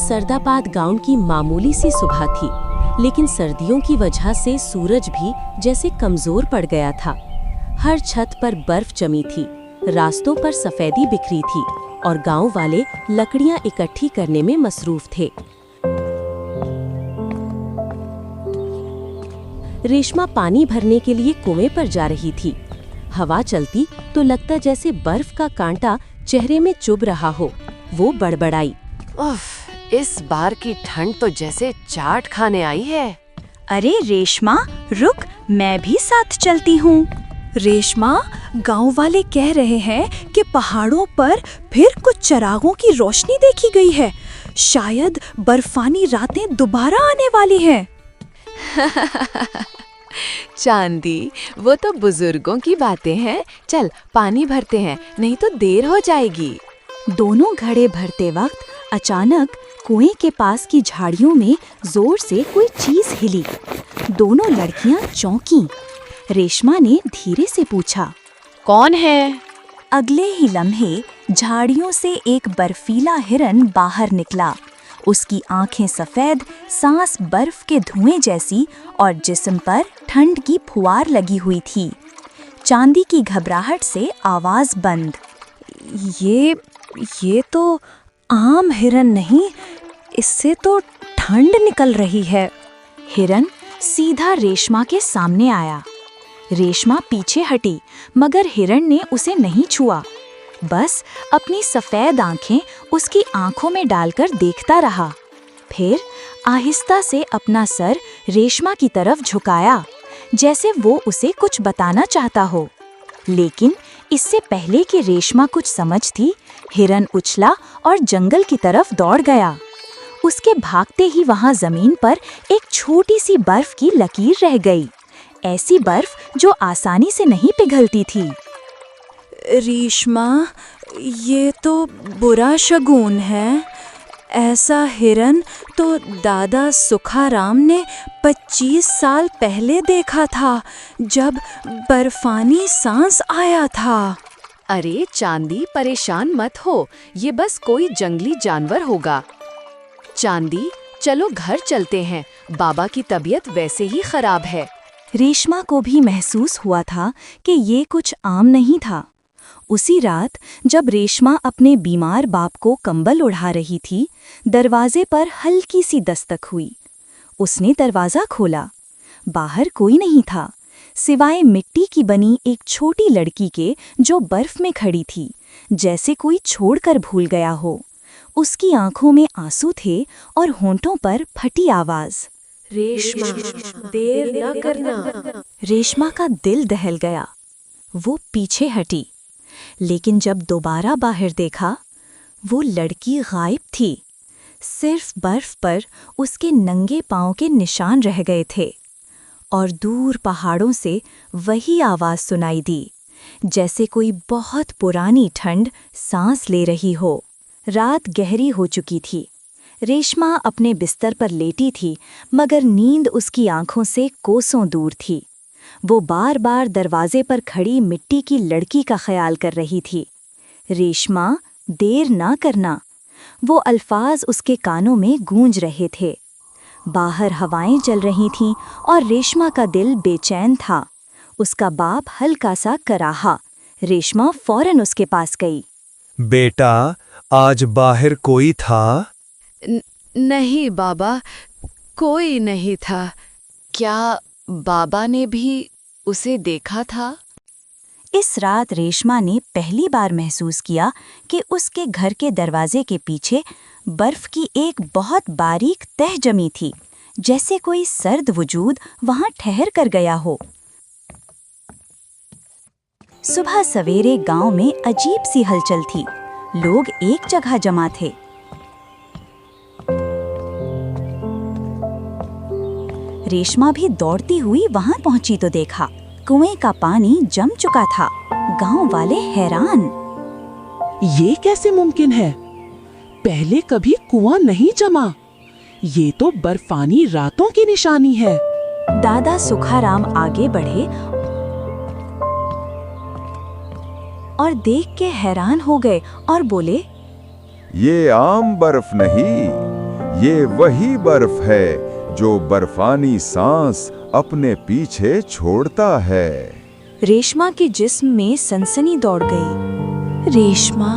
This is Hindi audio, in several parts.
सरदाबाद गांव की मामूली सी सुबह थी, लेकिन सर्दियों की वजह से सूरज भी जैसे कमजोर पड़ गया था। हर छत पर बर्फ जमी थी, रास्तों पर सफेदी बिखरी थी और गांव वाले लकड़ियां इकट्ठी करने में मसरूफ थे। रेशमा पानी भरने के लिए कुएं पर जा रही थी। हवा चलती तो लगता जैसे बर्फ का कांटा चेहरे में चुभ रहा हो। वो बड़बड़ाई, उफ, इस बार की ठंड तो जैसे चाट खाने आई है। अरे रेशमा रुक, मैं भी साथ चलती हूँ। रेशमा, गांव वाले कह रहे हैं कि पहाड़ों पर फिर कुछ चिरागों की रोशनी देखी गई है। शायद बर्फानी रातें दोबारा आने वाली हैं। चांदी, वो तो बुजुर्गों की बातें हैं। चल पानी भरते हैं, नहीं तो देर हो जाएगी। दोनों घड़े भरते वक्त अचानक कुएं के पास की झाड़ियों में जोर से कोई चीज हिली। दोनों लड़कियां चौंकीं। रेशमा ने धीरे से पूछा, कौन है? अगले ही लम्हे झाड़ियों से एक बर्फीला हिरन बाहर निकला। उसकी आंखें सफेद, सांस बर्फ के धुएं जैसी और जिस्म पर ठंड की फुहार लगी हुई थी। चांदी की घबराहट से आवाज बंद। ये तो आम हिरन नहीं, इससे तो ठंड निकल रही है। हिरन सीधा रेशमा के सामने आया। रेशमा पीछे हटी, मगर हिरन ने उसे नहीं छुआ। बस अपनी सफेद आंखें उसकी आंखों में डालकर देखता रहा। फिर आहिस्ता से अपना सर रेशमा की तरफ झुकाया, जैसे वो उसे कुछ बताना चाहता हो। लेकिन इससे पहले कि रेशमा कुछ समझती, हिरन उछला और जंगल की तरफ दौड़ गया। उसके भागते ही वहां जमीन पर एक छोटी सी बर्फ की लकीर रह गई, ऐसी बर्फ जो आसानी से नहीं पिघलती थी। रेशमा, ये तो बुरा शगुन है। ऐसा हिरन तो दादा सुखाराम ने 25 साल पहले देखा था, जब बर्फानी सांस आया था। अरे चांदी, परेशान मत हो, ये बस कोई जंगली जानवर होगा। चांदी, चलो घर चलते हैं, बाबा की तबीयत वैसे ही खराब है। रेशमा को भी महसूस हुआ था कि ये कुछ आम नहीं था। उसी रात जब रेशमा अपने बीमार बाप को कंबल ओढ़ा रही थी, दरवाजे पर हल्की सी दस्तक हुई। उसने दरवाजा खोला। बाहर कोई नहीं था, सिवाय मिट्टी की बनी एक छोटी लड़की के, जो बर्फ में खड़ी थी, जैसे कोई छोड़कर भूल गया हो। उसकी आंखों में आंसू थे और होंठों पर फटी आवाज, रेशमा, देर न करना। रेशमा का दिल दहल गया। वो पीछे हटी, लेकिन जब दोबारा बाहर देखा, वो लड़की गायब थी। सिर्फ बर्फ पर उसके नंगे पांव के निशान रह गए थे और दूर पहाड़ों से वही आवाज सुनाई दी, जैसे कोई बहुत पुरानी ठंड सांस ले रही हो। रात गहरी हो चुकी थी। रेशमा अपने बिस्तर पर लेटी थी, मगर नींद उसकी आंखों से कोसों दूर थी। वो बार बार दरवाजे पर खड़ी मिट्टी की लड़की का ख्याल कर रही थी। रेशमा, देर ना करना। वो अल्फाज उसके कानों में गूंज रहे थे। बाहर हवाएं चल रही थीं और रेशमा का दिल बेचैन था। उसका बाप हल्का सा कराहा। रेशमा फौरन उसके पास गई। बेटा, आज बाहर कोई था? नहीं बाबा, कोई नहीं था। क्या बाबा ने भी उसे देखा था? इस रात रेशमा ने पहली बार महसूस किया कि उसके घर के दरवाजे के पीछे बर्फ की एक बहुत बारीक तह जमी थी, जैसे कोई सर्द वजूद वहां ठहर कर गया हो। सुबह सवेरे गांव में अजीब सी हलचल थी। लोग एक जगह जमा थे। रेशमा भी दौड़ती हुई वहां पहुंची तो देखा, कुएं का पानी जम चुका था। गांव वाले हैरान। ये कैसे मुमकिन है? पहले कभी कुआं नहीं जमा। ये तो बर्फानी रातों की निशानी है। दादा सुखाराम आगे बढ़े और देख के हैरान हो गए और बोले, ये आम बर्फ नहीं, ये वही बर्फ है जो बर्फानी सांस अपने पीछे छोड़ता है। रेशमा के जिस्म में सनसनी दौड़ गई। रेशमा,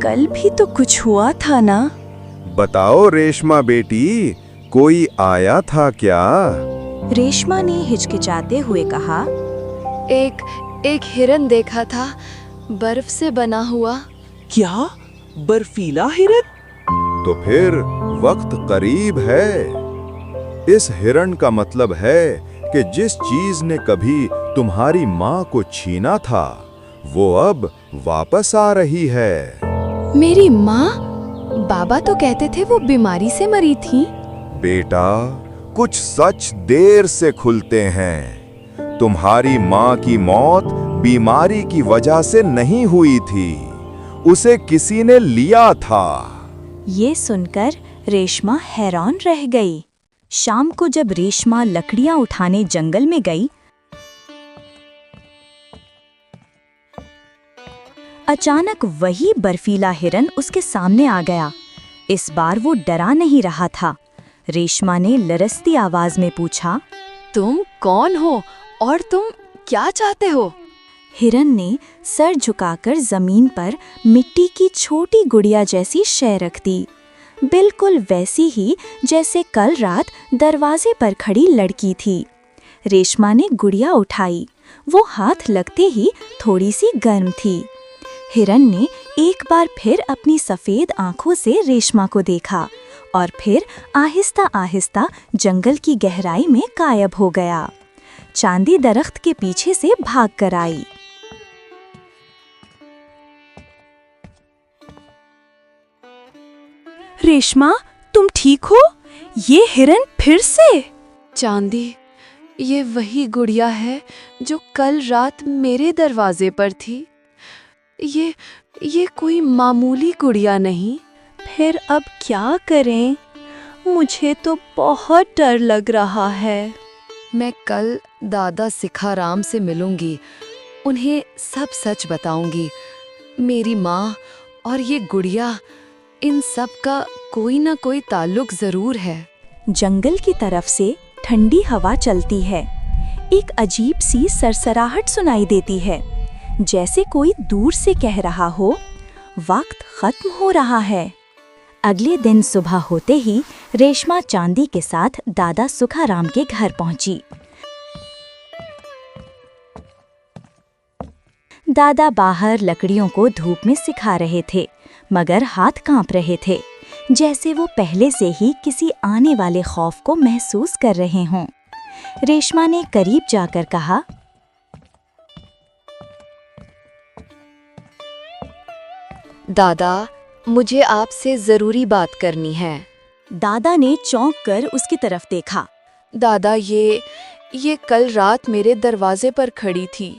कल भी तो कुछ हुआ था ना? बताओ रेशमा बेटी, कोई आया था क्या? रेशमा ने हिचकिचाते हुए कहा, एक हिरन देखा था, बर्फ से बना हुआ। क्या बर्फीला हिरन? तो फिर वक्त करीब है। इस हिरण का मतलब है कि जिस चीज ने कभी तुम्हारी माँ को छीना था, वो अब वापस आ रही है। मेरी माँ? बाबा तो कहते थे वो बीमारी से मरी थी। बेटा, कुछ सच देर से खुलते हैं। तुम्हारी माँ की मौत बीमारी की वजह से नहीं हुई थी, उसे किसी ने लिया था। ये सुनकर रेशमा हैरान रह गई। शाम को जब रेशमा लकड़ियां उठाने जंगल में गई, अचानक वही बर्फीला हिरन उसके सामने आ गया। इस बार वो डरा नहीं रहा था। रेशमा ने लरसती आवाज में पूछा, तुम कौन हो और तुम क्या चाहते हो? हिरन ने सर झुकाकर जमीन पर मिट्टी की छोटी गुड़िया जैसी शय रख दी, बिल्कुल वैसी ही जैसे कल रात दरवाजे पर खड़ी लड़की थी। रेशमा ने गुड़िया उठाई। वो हाथ लगते ही थोड़ी सी गर्म थी। हिरन ने एक बार फिर अपनी सफेद आंखों से रेशमा को देखा और फिर आहिस्ता आहिस्ता जंगल की गहराई में गायब हो गया। चांदी दरख्त के पीछे से भाग कर आई। रेशमा, तुम ठीक हो? ये हिरन फिर से? चांदी, ये वही गुड़िया है जो कल रात मेरे दरवाजे पर थी। ये कोई मामूली गुड़िया नहीं। फिर अब क्या करें? मुझे तो बहुत डर लग रहा है। मैं कल दादा सिखाराम से मिलूंगी, उन्हें सब सच बताऊंगी। मेरी माँ और ये गुड़िया, इन सब का कोई ना कोई ताल्लुक जरूर है। जंगल की तरफ से ठंडी हवा चलती है। एक अजीब सी सरसराहट सुनाई देती है, जैसे कोई दूर से कह रहा हो, वक्त खत्म हो रहा है। अगले दिन सुबह होते ही रेशमा चांदी के साथ दादा सुखाराम के घर पहुंची। दादा बाहर लकड़ियों को धूप में सिखा रहे थे, मगर हाथ कांप रहे थे, जैसे वो पहले से ही किसी आने वाले खौफ को महसूस कर रहे हों। रेशमा ने करीब जाकर कहा, दादा, मुझे आपसे जरूरी बात करनी है। दादा ने चौंक कर उसकी तरफ देखा। दादा, ये कल रात मेरे दरवाजे पर खड़ी थी,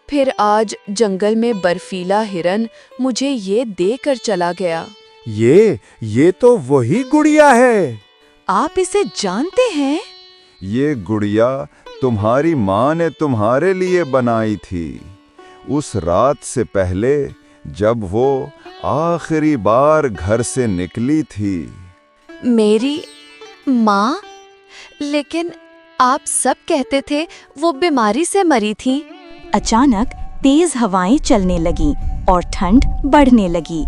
फिर आज जंगल में बर्फीला हिरन मुझे ये देकर चला गया। ये तो वही गुड़िया है। आप इसे जानते हैं? ये गुड़िया तुम्हारी माँ ने तुम्हारे लिए बनाई थी, उस रात से पहले जब वो आखिरी बार घर से निकली थी। मेरी माँ? लेकिन आप सब कहते थे वो बीमारी से मरी थी। अचानक तेज हवाएं चलने लगीं और ठंड बढ़ने लगी।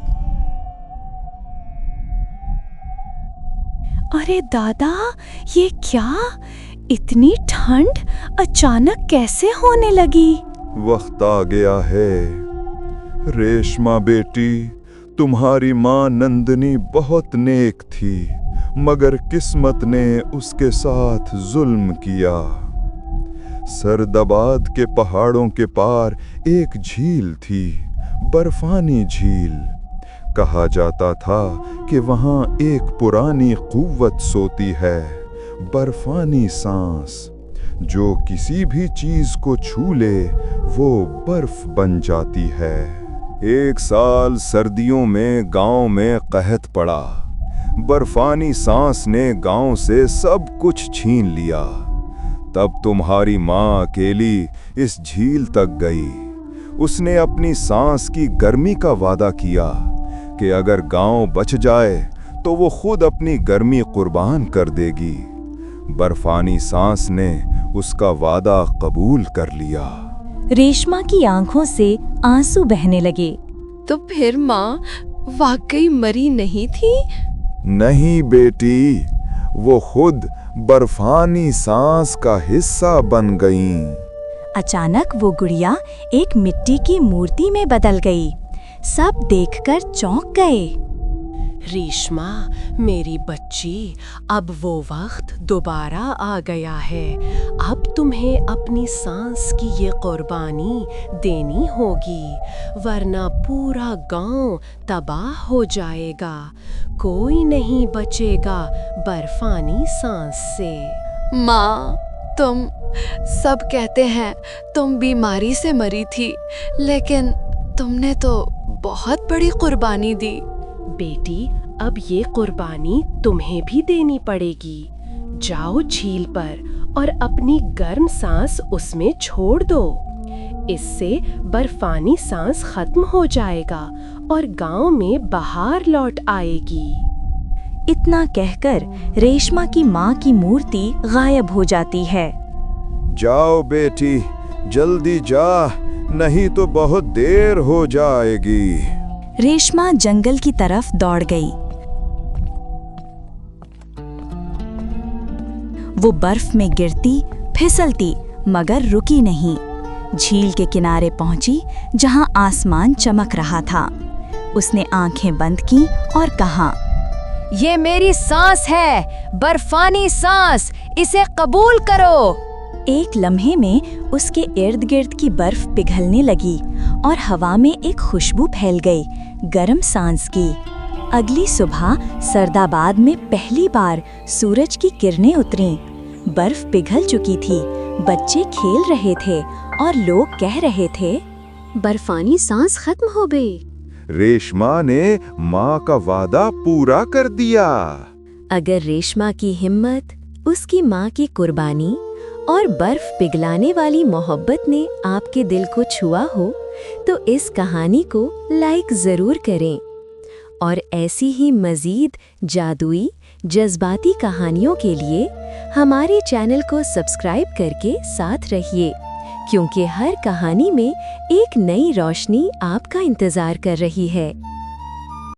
अरे दादा, ये क्या? इतनी ठंड अचानक कैसे होने लगी? वक्त आ गया है रेशमा बेटी। तुम्हारी माँ नंदिनी बहुत नेक थी, मगर किस्मत ने उसके साथ जुल्म किया। सरदाबाद के पहाड़ों के पार एक झील थी, बर्फानी झील। कहा जाता था कि वहाँ एक पुरानी कुव्वत सोती है, बर्फानी सांस, जो किसी भी चीज को छू ले वो बर्फ बन जाती है। एक साल सर्दियों में गांव में कहत पड़ा। बर्फानी सांस ने गांव से सब कुछ छीन लिया। तब तुम्हारी माँ अकेली इस झील तक गई। उसने अपनी सांस की गर्मी का वादा किया कि अगर गांव बच जाए तो वो खुद अपनी गर्मी कुर्बान कर देगी। बर्फानी सांस ने उसका वादा कबूल कर लिया। रेशमा की आंखों से आंसू बहने लगे। तो फिर माँ वाकई मरी नहीं थी? नहीं बेटी, वो खुद बर्फानी सांस का हिस्सा बन गईं। अचानक वो गुड़िया एक मिट्टी की मूर्ति में बदल गई। सब देखकर चौंक गए। रेशमा, मेरी बच्ची, अब वो वक्त दोबारा आ गया है। अब तुम्हें अपनी सांस की ये कुर्बानी देनी होगी, वरना पूरा गांव तबाह हो जाएगा। कोई नहीं बचेगा बर्फानी सांस से। माँ, तुम सब कहते हैं तुम बीमारी से मरी थी, लेकिन तुमने तो बहुत बड़ी कुर्बानी दी। बेटी, अब ये कुर्बानी तुम्हें भी देनी पड़ेगी। जाओ झील पर और अपनी गर्म सांस उसमें छोड़ दो। इससे बर्फानी सांस खत्म हो जाएगा और गांव में बहार लौट आएगी। इतना कहकर रेशमा की माँ की मूर्ति गायब हो जाती है। जाओ बेटी, जल्दी जा, नहीं तो बहुत देर हो जाएगी। रेशमा जंगल की तरफ दौड़ गई। वो बर्फ में गिरती, फिसलती, मगर रुकी नहीं। झील के किनारे पहुंची जहां आसमान चमक रहा था। उसने आंखें बंद की और कहा, ये मेरी सांस है, बर्फानी सांस, इसे कबूल करो। एक लम्हे में उसके इर्द गिर्द की बर्फ पिघलने लगी और हवा में एक खुशबू फैल गई, गर्म सांस की। अगली सुबह सरदाबाद में पहली बार सूरज की किरणें उतरीं। बर्फ पिघल चुकी थी, बच्चे खेल रहे थे और लोग कह रहे थे, बर्फानी सांस खत्म हो गई। रेशमा ने माँ का वादा पूरा कर दिया। अगर रेशमा की हिम्मत, उसकी माँ की कुर्बानी और बर्फ पिघलाने वाली मोहब्बत ने आपके दिल को छुआ हो, तो इस कहानी को लाइक ज़रूर करें और ऐसी ही मज़ीद जादुई, जज्बाती कहानियों के लिए हमारे चैनल को सब्सक्राइब करके साथ रहिए, क्योंकि हर कहानी में एक नई रोशनी आपका इंतज़ार कर रही है।